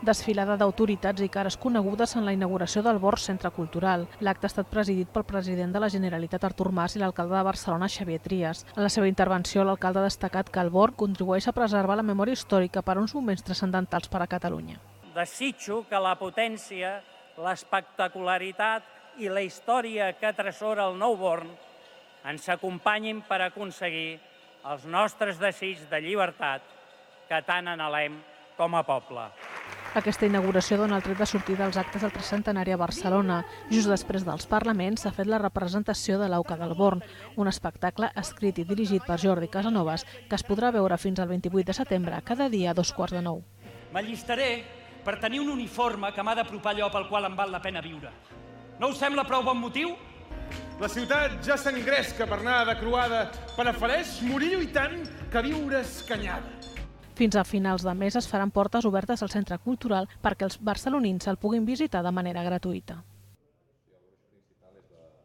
Desfilada d'autoritats i cares conegudes en la inauguració del Born Centre Cultural. L'acte ha estat presidit pel president de la Generalitat, Artur Mas, i l'alcalde de Barcelona, Xavier Trias. En la seva intervenció, l'alcalde ha destacat que el Born contribueix a preservar la memòria històrica per a uns moments transcendentals per a Catalunya. Desitjo que la potència, l'espectacularitat i la història que atresora el nou Born ens acompanyin per aconseguir els nostres desigs de llibertat que tant anhelem com a poble. Aquesta inauguració dona el tret de sortida als actes del tricentenari a Barcelona. Just després dels parlaments s'ha fet la representació de l'Auca del Born, un espectacle escrit i dirigit per Jordi Casanovas que es podrà veure fins al 28 de setembre, cada dia a 9:15. M'allistaré per tenir un uniforme que m'ha d'apropar allò pel qual em val la pena viure. No us sembla prou bon motiu? La ciutat ja s'engresca per anar de croada. Prefereix morir lluitant que viure escanyada. Fins a finals de mes es faran portes obertes al centre cultural perquè els barcelonins el puguin visitar de manera gratuïta.